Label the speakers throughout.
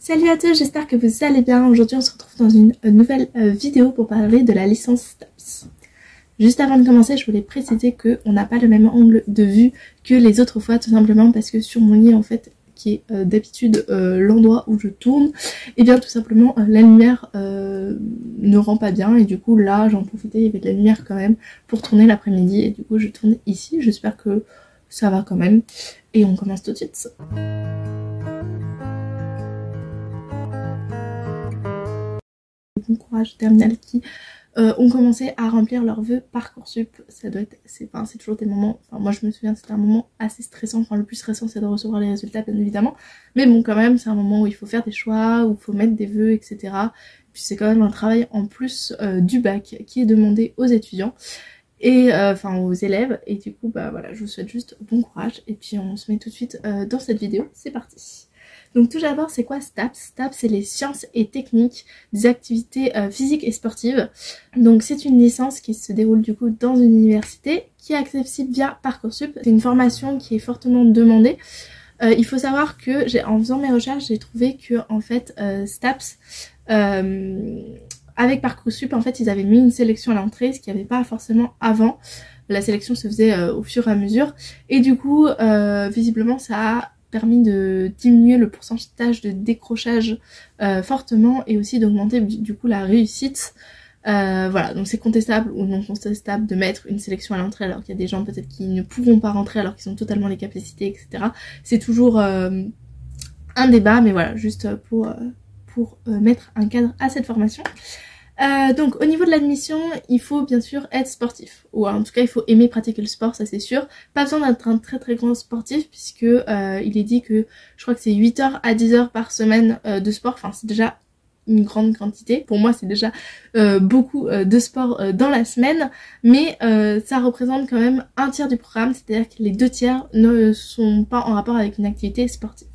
Speaker 1: Salut à tous, j'espère que vous allez bien. Aujourd'hui on se retrouve dans une nouvelle vidéo pour parler de la licence STAPS. Juste avant de commencer, je voulais préciser qu'on n'a pas le même angle de vue que les autres fois, tout simplement parce que sur mon lit en fait, qui est d'habitude l'endroit où je tourne, et bien tout simplement la lumière ne rend pas bien, et du coup là j'en profitais, il y avait de la lumière quand même pour tourner l'après-midi, et du coup je tourne ici. J'espère que ça va quand même, et on commence tout de suite. Bon courage terminal qui ont commencé à remplir leurs vœux Parcoursup. Ça doit être, c'est toujours des moments, enfin moi je me souviens c'était un moment assez stressant, enfin le plus stressant c'est de recevoir les résultats bien évidemment, mais bon quand même c'est un moment où il faut faire des choix, où il faut mettre des vœux, etc. Puis c'est quand même un travail en plus du bac qui est demandé aux étudiants et enfin aux élèves, et du coup bah voilà, je vous souhaite juste bon courage et puis on se met tout de suite dans cette vidéo, c'est parti. Donc tout d'abord, c'est quoi STAPS? STAPS, c'est les sciences et techniques des activités physiques et sportives. Donc c'est une licence qui se déroule du coup dans une université qui est accessible via Parcoursup. C'est une formation qui est fortement demandée. Il faut savoir que en faisant mes recherches, j'ai trouvé que en fait STAPS, avec Parcoursup, en fait ils avaient mis une sélection à l'entrée, ce qu'il n'y avait pas forcément avant. La sélection se faisait au fur et à mesure. Et du coup, visiblement ça a permis de diminuer le pourcentage de décrochage fortement, et aussi d'augmenter du coup la réussite. Voilà, donc c'est contestable ou non contestable de mettre une sélection à l'entrée alors qu'il y a des gens peut-être qui ne pourront pas rentrer alors qu'ils ont totalement les capacités, etc. C'est toujours un débat, mais voilà, juste pour mettre un cadre à cette formation. Donc au niveau de l'admission, il faut bien sûr être sportif, ou en tout cas il faut aimer pratiquer le sport, ça c'est sûr. Pas besoin d'être un très très grand sportif, puisque il est dit que je crois que c'est 8h à 10h par semaine de sport, enfin c'est déjà une grande quantité. Pour moi c'est déjà beaucoup de sport dans la semaine, mais ça représente quand même un tiers du programme, c'est-à-dire que les 2 tiers ne sont pas en rapport avec une activité sportive.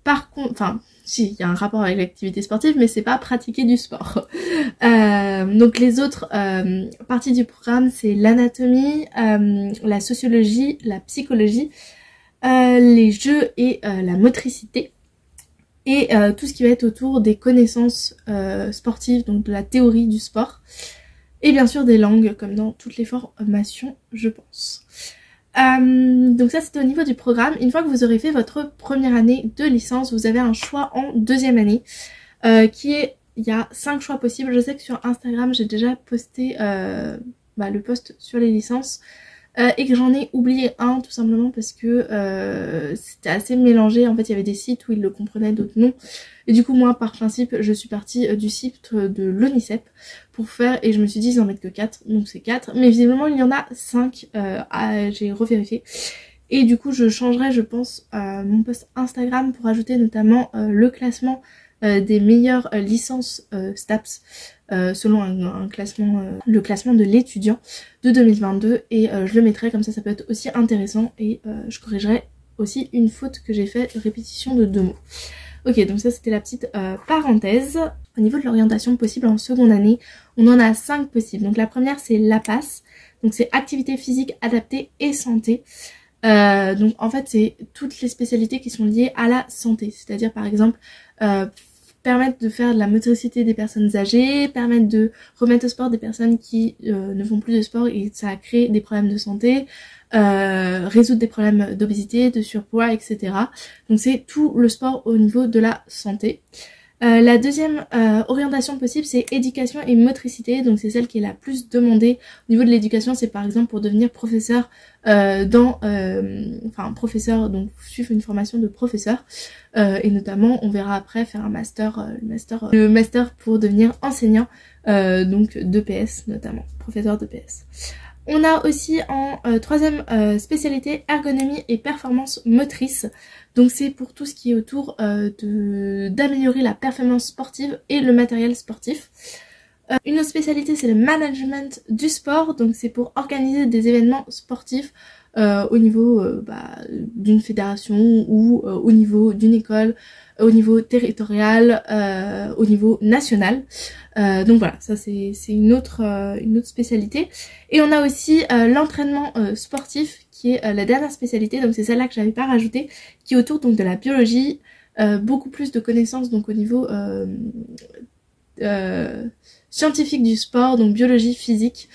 Speaker 1: Par contre, enfin si, il y a un rapport avec l'activité sportive, mais c'est pas pratiquer du sport. Donc les autres parties du programme, c'est l'anatomie, la sociologie, la psychologie, les jeux et la motricité, et tout ce qui va être autour des connaissances sportives, donc de la théorie du sport, et bien sûr des langues, comme dans toutes les formations, je pense. Donc ça c'était au niveau du programme. Une fois que vous aurez fait votre première année de licence, vous avez un choix en deuxième année qui est, il y a 5 choix possibles. Je sais que sur Instagram j'ai déjà posté le post sur les licences et que j'en ai oublié un, tout simplement parce que c'était assez mélangé. En fait il y avait des sites où ils le comprenaient, d'autres non, et du coup moi par principe je suis partie du site de l'ONICEP pour faire, et je me suis dit ils en mettent que 4, donc c'est 4, mais visiblement il y en a 5, j'ai revérifié, et du coup je changerai je pense mon post Instagram pour ajouter notamment le classement des meilleures licences STAPS selon un classement, le classement de l'étudiant de 2022, et je le mettrai comme ça, ça peut être aussi intéressant, et je corrigerai aussi une faute que j'ai fait, répétition de 2 mots. Ok, donc ça c'était la petite parenthèse. Au niveau de l'orientation possible en seconde année, on en a 5 possibles. Donc la première c'est l'APAS, donc c'est activité physique adaptée et santé. Donc en fait c'est toutes les spécialités qui sont liées à la santé, c'est-à-dire par exemple permettre de faire de la motricité des personnes âgées, permettre de remettre au sport des personnes qui ne font plus de sport et ça crée des problèmes de santé, résoudre des problèmes d'obésité, de surpoids, etc. Donc c'est tout le sport au niveau de la santé. La deuxième orientation possible c'est éducation et motricité, donc c'est celle qui est la plus demandée. Au niveau de l'éducation, c'est par exemple pour devenir professeur professeur, donc suivre une formation de professeur, et notamment on verra après faire un master, le master pour devenir enseignant, donc d'EPS notamment, professeur d'EPS. On a aussi en troisième spécialité ergonomie et performance motrice. Donc c'est pour tout ce qui est autour d'améliorer la performance sportive et le matériel sportif. Une autre spécialité c'est le management du sport, donc c'est pour organiser des événements sportifs au niveau d'une fédération ou au niveau d'une école, au niveau territorial, au niveau national. Donc voilà, ça c'est une autre spécialité. Et on a aussi l'entraînement sportif qui est la dernière spécialité, donc c'est celle-là que j'avais pas rajoutée, qui est autour donc de la biologie, beaucoup plus de connaissances donc au niveau scientifique du sport, donc biologie, physique,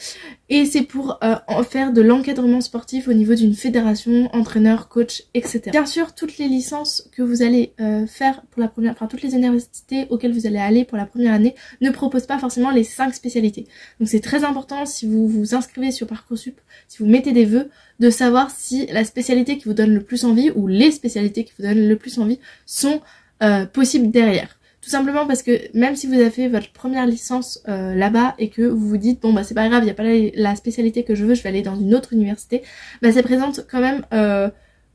Speaker 1: et c'est pour en faire de l'encadrement sportif au niveau d'une fédération, entraîneur, coach, etc. Bien sûr, toutes les licences que vous allez faire pour la première, enfin toutes les universités auxquelles vous allez aller pour la première année ne proposent pas forcément les 5 spécialités. Donc c'est très important si vous vous inscrivez sur Parcoursup, si vous mettez des vœux, de savoir si la spécialité qui vous donne le plus envie ou les spécialités qui vous donnent le plus envie sont possibles derrière. Tout simplement parce que même si vous avez fait votre première licence là-bas et que vous vous dites bon bah c'est pas grave, il n'y a pas la spécialité que je veux, je vais aller dans une autre université, bah ça présente quand même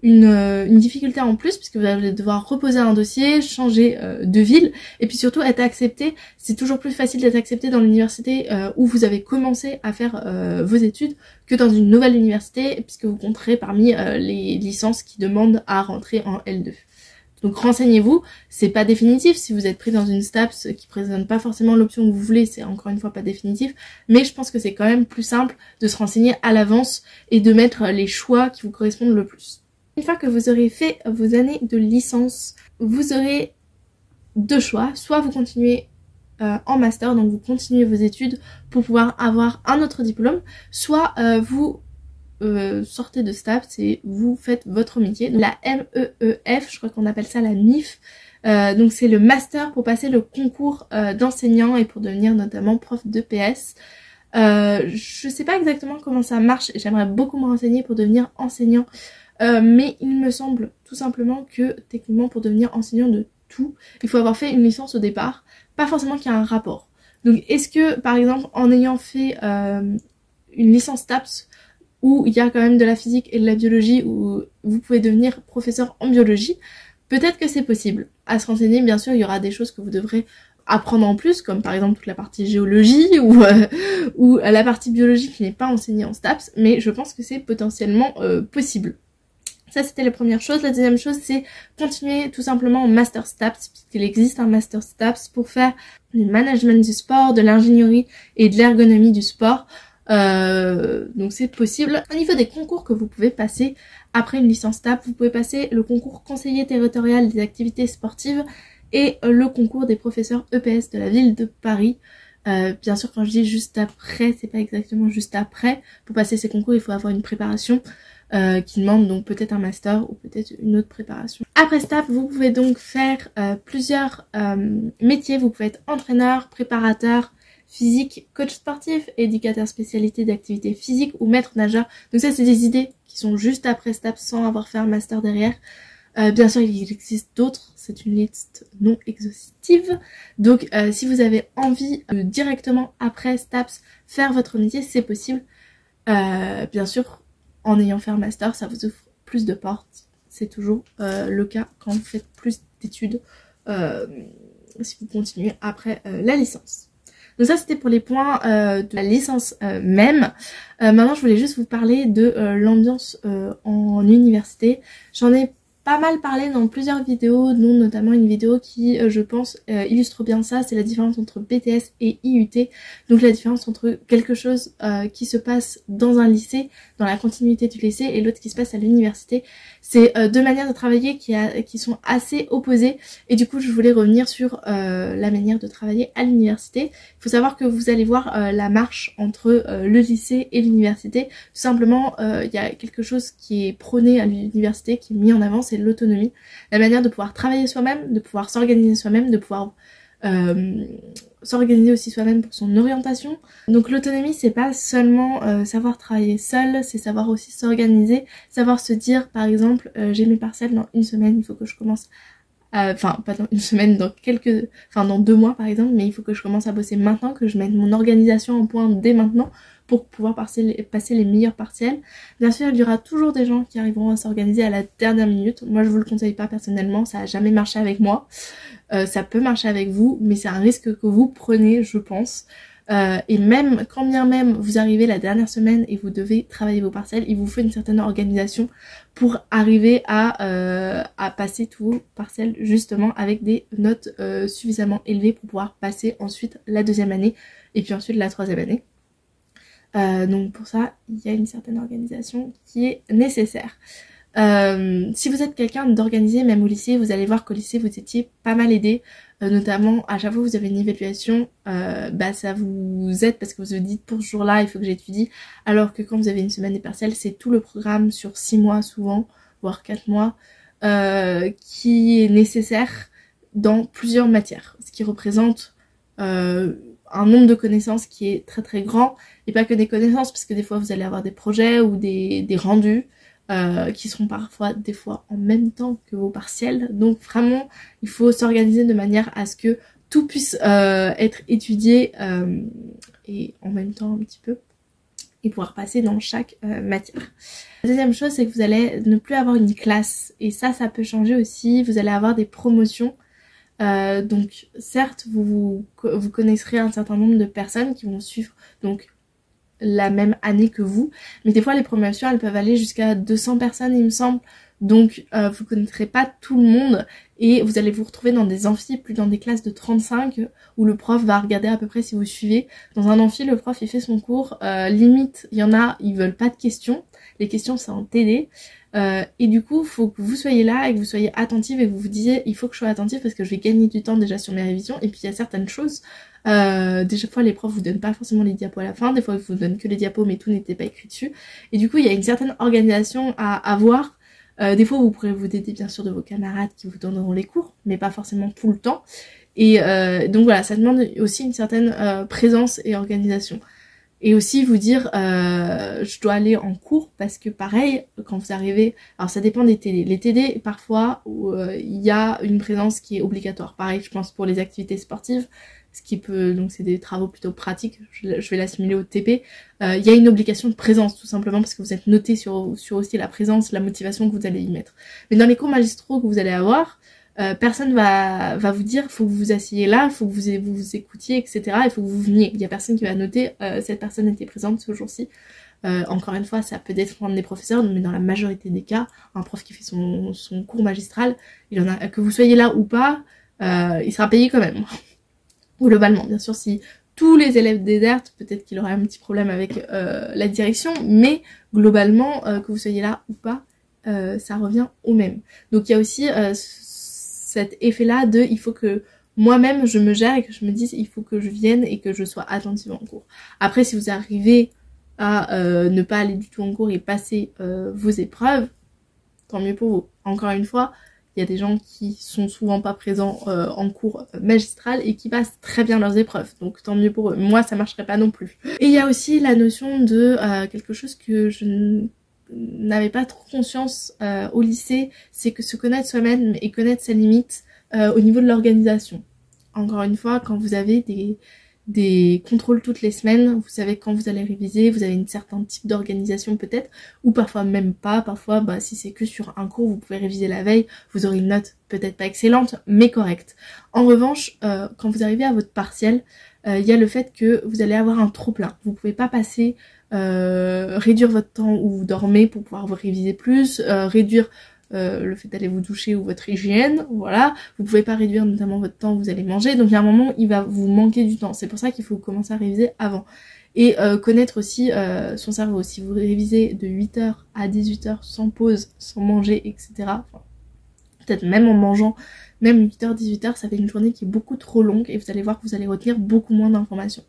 Speaker 1: une difficulté en plus puisque vous allez devoir reposer un dossier, changer de ville et puis surtout être accepté. C'est toujours plus facile d'être accepté dans l'université où vous avez commencé à faire vos études que dans une nouvelle université puisque vous compterez parmi les licences qui demandent à rentrer en L2. Donc renseignez-vous, c'est pas définitif, si vous êtes pris dans une STAPS qui présente pas forcément l'option que vous voulez, c'est encore une fois pas définitif, mais je pense que c'est quand même plus simple de se renseigner à l'avance et de mettre les choix qui vous correspondent le plus. Une fois que vous aurez fait vos années de licence, vous aurez 2 choix, soit vous continuez en master, donc vous continuez vos études pour pouvoir avoir un autre diplôme, soit vous sortez de STAPS et vous faites votre métier. Donc la MEEF, je crois qu'on appelle ça la MIF, donc c'est le master pour passer le concours d'enseignant et pour devenir notamment prof d'EPS. Je sais pas exactement comment ça marche, j'aimerais beaucoup me renseigner pour devenir enseignant, mais il me semble tout simplement que techniquement pour devenir enseignant de tout, il faut avoir fait une licence au départ, pas forcément qu'il y a un rapport. Donc est-ce que par exemple en ayant fait une licence STAPS où il y a quand même de la physique et de la biologie, où vous pouvez devenir professeur en biologie, peut-être que c'est possible. À se renseigner, bien sûr, il y aura des choses que vous devrez apprendre en plus, comme par exemple toute la partie géologie ou la partie biologie qui n'est pas enseignée en STAPS, mais je pense que c'est potentiellement possible. Ça, c'était la première chose. La deuxième chose, c'est continuer tout simplement en Master STAPS, puisqu'il existe un Master STAPS pour faire du management du sport, de l'ingénierie et de l'ergonomie du sport. Donc c'est possible. Au niveau des concours que vous pouvez passer après une licence STAPS, vous pouvez passer le concours conseiller territorial des activités sportives et le concours des professeurs EPS de la ville de Paris. Bien sûr, quand je dis juste après, c'est pas exactement juste après. Pour passer ces concours, il faut avoir une préparation qui demande donc peut-être un master ou peut-être une autre préparation. Après STAPS, vous pouvez donc faire plusieurs métiers. Vous pouvez être entraîneur, préparateur physique, coach sportif, éducateur spécialité d'activité physique ou maître nageur. Donc ça, c'est des idées qui sont juste après STAPS sans avoir fait un master derrière. Bien sûr, il existe d'autres, c'est une liste non exhaustive. Donc si vous avez envie de directement après STAPS faire votre métier, c'est possible. Bien sûr, en ayant fait un master, ça vous ouvre plus de portes. C'est toujours le cas quand vous faites plus d'études, si vous continuez après la licence. Donc ça c'était pour les points de la licence même. Maintenant je voulais juste vous parler de l'ambiance en université. J'en ai pas mal parlé dans plusieurs vidéos, dont notamment une vidéo qui je pense illustre bien ça, c'est la différence entre BTS et IUT. Donc la différence entre quelque chose qui se passe dans un lycée, dans la continuité du lycée, et l'autre qui se passe à l'université. C'est deux manières de travailler qui sont assez opposées, et du coup je voulais revenir sur la manière de travailler à l'université. Il faut savoir que vous allez voir la marche entre le lycée et l'université. Tout simplement, il y a quelque chose qui est prôné à l'université, qui est mis en avant, c'est l'autonomie. La manière de pouvoir travailler soi-même, de pouvoir s'organiser soi-même, de pouvoir s'organiser aussi soi-même pour son orientation. Donc l'autonomie, c'est pas seulement savoir travailler seul, c'est savoir aussi s'organiser, savoir se dire par exemple j'ai mes partiels dans une semaine, il faut que je commence enfin pas dans une semaine, dans 2 mois par exemple, mais il faut que je commence à bosser maintenant, que je mette mon organisation en point dès maintenant pour pouvoir passer les meilleurs partiels. Bien sûr, il y aura toujours des gens qui arriveront à s'organiser à la dernière minute. Moi je vous le conseille pas personnellement, ça a jamais marché avec moi. Ça peut marcher avec vous, mais c'est un risque que vous prenez, je pense. Et même, quand bien même vous arrivez la dernière semaine et vous devez travailler vos partiels, il vous faut une certaine organisation pour arriver à passer tous vos partiels justement avec des notes suffisamment élevées pour pouvoir passer ensuite la 2e année et puis ensuite la 3e année. Donc pour ça, il y a une certaine organisation qui est nécessaire. Si vous êtes quelqu'un d'organisé, même au lycée, vous allez voir qu'au lycée vous étiez pas mal aidé, notamment à chaque fois que vous avez une évaluation, ça vous aide parce que vous vous dites pour ce jour-là il faut que j'étudie, alors que quand vous avez une semaine des partiels, c'est tout le programme sur 6 mois souvent, voire 4 mois, qui est nécessaire dans plusieurs matières, ce qui représente un nombre de connaissances qui est très très grand, et pas que des connaissances, parce que des fois vous allez avoir des projets ou des rendus, qui seront parfois des fois en même temps que vos partiels. Donc vraiment il faut s'organiser de manière à ce que tout puisse être étudié et en même temps un petit peu, et pouvoir passer dans chaque matière. La deuxième chose, c'est que vous allez ne plus avoir une classe, et ça peut changer aussi. Vous allez avoir des promotions, donc certes vous connaîtrez un certain nombre de personnes qui vont suivre donc la même année que vous, mais des fois les promotions elles peuvent aller jusqu'à 200 personnes il me semble, donc vous connaîtrez pas tout le monde et vous allez vous retrouver dans des amphis, plus dans des classes de 35 où le prof va regarder à peu près si vous suivez. Dans un amphi le prof il fait son cours, limite il y en a ils veulent pas de questions, les questions c'est en TD, et du coup faut que vous soyez là et que vous soyez attentive et que vous vous disiez il faut que je sois attentive parce que je vais gagner du temps déjà sur mes révisions, et puis il y a certaines choses, des fois les profs vous donnent pas forcément les diapos à la fin, des fois ils vous donnent que les diapos mais tout n'était pas écrit dessus, et du coup il y a une certaine organisation à avoir. Des fois vous pourrez vous aider bien sûr de vos camarades qui vous donneront les cours, mais pas forcément tout le temps, et donc voilà, ça demande aussi une certaine présence et organisation. Et aussi vous dire je dois aller en cours, parce que pareil quand vous arrivez, alors ça dépend des TD, les TD parfois il y a une présence qui est obligatoire, pareil je pense pour les activités sportives, ce qui peut, donc c'est des travaux plutôt pratiques, je vais l'assimiler au TP, il y a une obligation de présence tout simplement parce que vous êtes noté sur aussi la présence, la motivation que vous allez y mettre. Mais dans les cours magistraux que vous allez avoir, personne va vous dire faut que vous vous asseyez là, faut que vous écoutiez, etc. Il faut que vous veniez. Il y a personne qui va noter cette personne était présente ce jour-ci. Encore une fois, ça peut dépendre des professeurs, mais dans la majorité des cas, un prof qui fait son cours magistral, il en a, que vous soyez là ou pas, il sera payé quand même. Globalement, bien sûr, si tous les élèves désertent, peut-être qu'il aurait un petit problème avec la direction, mais globalement, que vous soyez là ou pas, ça revient au même. Donc il y a aussi cet effet-là de il faut que moi-même je me gère et que je me dise il faut que je vienne et que je sois attentive en cours. Après, si vous arrivez à ne pas aller du tout en cours et passer vos épreuves, tant mieux pour vous. Encore une fois, il y a des gens qui sont souvent pas présents en cours magistral et qui passent très bien leurs épreuves, donc tant mieux pour eux. Moi ça marcherait pas non plus. Et il y a aussi la notion de quelque chose que je n'avais pas trop conscience au lycée, c'est que se connaître soi-même et connaître ses limites au niveau de l'organisation. Encore une fois, quand vous avez des contrôles toutes les semaines, vous savez quand vous allez réviser, vous avez un certain type d'organisation peut-être, ou parfois même pas, parfois si c'est que sur un cours, vous pouvez réviser la veille, vous aurez une note peut-être pas excellente, mais correcte. En revanche, quand vous arrivez à votre partiel, il y a le fait que vous allez avoir un trop plein. Vous pouvez pas passer, réduire votre temps où vous dormez pour pouvoir vous réviser plus, réduire le fait d'aller vous doucher ou votre hygiène, voilà. Vous pouvez pas réduire notamment votre temps où vous allez manger, donc il y a un moment il va vous manquer du temps. C'est pour ça qu'il faut commencer à réviser avant. Et connaître aussi son cerveau. Si vous révisez de 8h à 18h sans pause, sans manger, etc. Enfin, peut-être même en mangeant, même 8h, 18h, ça fait une journée qui est beaucoup trop longue et vous allez voir que vous allez retenir beaucoup moins d'informations.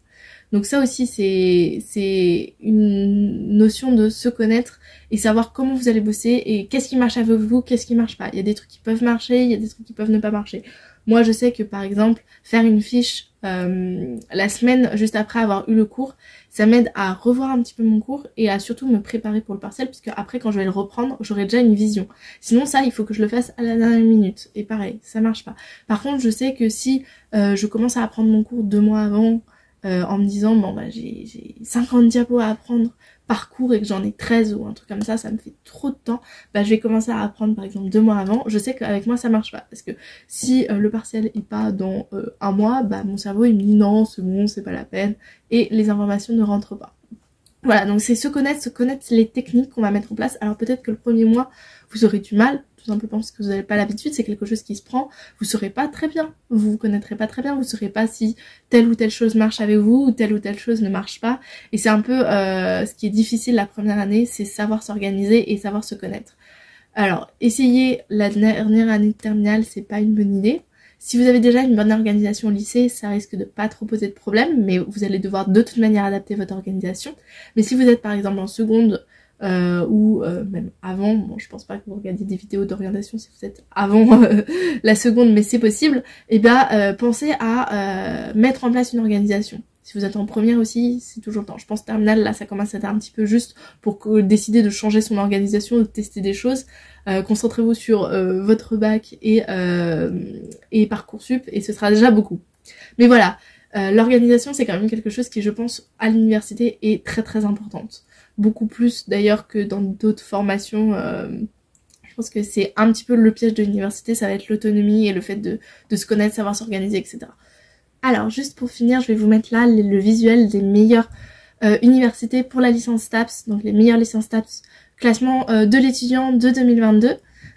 Speaker 1: Donc ça aussi c'est une notion de se connaître et savoir comment vous allez bosser et qu'est-ce qui marche avec vous, qu'est-ce qui marche pas. Il y a des trucs qui peuvent marcher, il y a des trucs qui peuvent ne pas marcher. Moi je sais que par exemple faire une fiche la semaine juste après avoir eu le cours, ça m'aide à revoir un petit peu mon cours et à surtout me préparer pour le partiel, puisque après quand je vais le reprendre j'aurai déjà une vision. Sinon ça il faut que je le fasse à la dernière minute et pareil ça marche pas. Par contre je sais que si je commence à apprendre mon cours 2 mois avant, en me disant bon bah j'ai 50 diapos à apprendre par cours et que j'en ai 13 ou un truc comme ça me fait trop de temps, bah je vais commencer à apprendre par exemple 2 mois avant. Je sais qu'avec moi ça marche pas, parce que si le partiel est pas dans 1 mois, bah mon cerveau il me dit non c'est bon, c'est pas la peine, et les informations ne rentrent pas. Voilà, donc c'est se connaître les techniques qu'on va mettre en place. Alors peut-être que le premier mois vous aurez du mal, tout simplement parce que vous n'avez pas l'habitude, c'est quelque chose qui se prend, vous saurez pas très bien, vous connaîtrez pas très bien, vous saurez pas si telle ou telle chose marche avec vous ou telle chose ne marche pas, et c'est un peu ce qui est difficile la première année, c'est savoir s'organiser et savoir se connaître. Alors, essayer la dernière année de terminale, c'est pas une bonne idée. Si vous avez déjà une bonne organisation au lycée, ça risque de pas trop poser de problème, mais vous allez devoir de toute manière adapter votre organisation. Mais si vous êtes par exemple en seconde ou même avant, bon je pense pas que vous regardiez des vidéos d'orientation si vous êtes avant la seconde, mais c'est possible, et bien pensez à mettre en place une organisation. Si vous êtes en première aussi, c'est toujours le temps. Je pense terminale, là ça commence à être un petit peu juste pour décider de changer son organisation, de tester des choses. Concentrez-vous sur votre bac et Parcoursup et ce sera déjà beaucoup. Mais voilà, l'organisation c'est quand même quelque chose qui je pense à l'université est très très importante. Beaucoup plus d'ailleurs que dans d'autres formations. Je pense que c'est un petit peu le piège de l'université, ça va être l'autonomie et le fait de se connaître, savoir s'organiser, etc. Alors juste pour finir, je vais vous mettre là le visuel des meilleures universités pour la licence STAPS, donc les meilleures licences STAPS, classement de l'étudiant de 2022.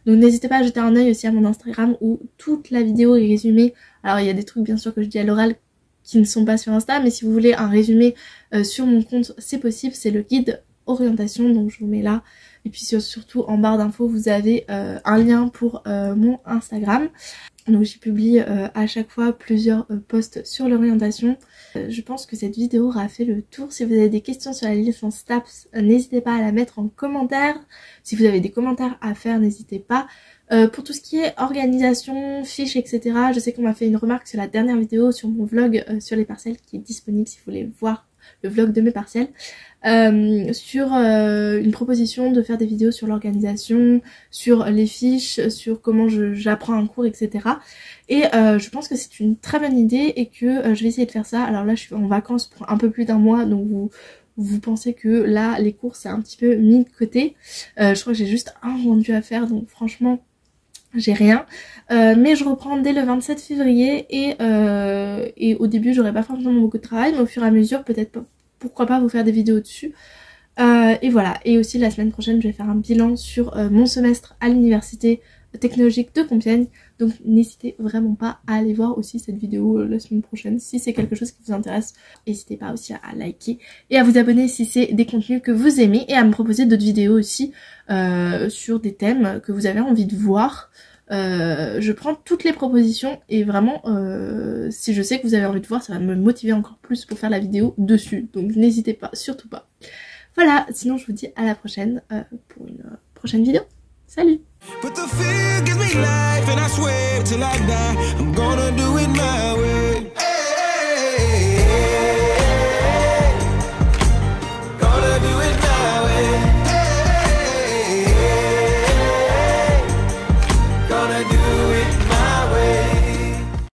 Speaker 1: Donc n'hésitez pas à jeter un œil aussi à mon Instagram où toute la vidéo est résumée. Alors il y a des trucs bien sûr que je dis à l'oral qui ne sont pas sur Insta, mais si vous voulez un résumé sur mon compte, c'est possible, c'est le guide orientation, donc je vous mets là. Et puis surtout en barre d'infos, vous avez un lien pour mon Instagram. Donc j'y publie à chaque fois plusieurs posts sur l'orientation. Je pense que cette vidéo aura fait le tour. Si vous avez des questions sur la licence STAPS, n'hésitez pas à la mettre en commentaire. Si vous avez des commentaires à faire, n'hésitez pas. Pour tout ce qui est organisation, fiches, etc. Je sais qu'on m'a fait une remarque sur la dernière vidéo sur mon vlog sur les partiels qui est disponible si vous voulez voir le vlog de mes partiels. Sur une proposition de faire des vidéos sur l'organisation, sur les fiches, sur comment j'apprends un cours, etc. Et je pense que c'est une très bonne idée et que je vais essayer de faire ça. Alors là je suis en vacances pour un peu plus d'un mois, donc vous pensez que là les cours c'est un petit peu mis de côté. Je crois que j'ai juste un rendu à faire, donc franchement j'ai rien. Mais je reprends dès le 27 février et au début j'aurai pas forcément beaucoup de travail, mais au fur et à mesure peut-être pas. Pourquoi pas vous faire des vidéos dessus. Et voilà, et aussi la semaine prochaine je vais faire un bilan sur mon semestre à l'université technologique de Compiègne, donc n'hésitez vraiment pas à aller voir aussi cette vidéo la semaine prochaine si c'est quelque chose qui vous intéresse. N'hésitez pas aussi à liker et à vous abonner si c'est des contenus que vous aimez et à me proposer d'autres vidéos aussi sur des thèmes que vous avez envie de voir. Je prends toutes les propositions et vraiment si je sais que vous avez envie de voir, ça va me motiver encore plus pour faire la vidéo dessus, donc n'hésitez pas, surtout pas. Voilà, sinon je vous dis à la prochaine pour une prochaine vidéo. Salut!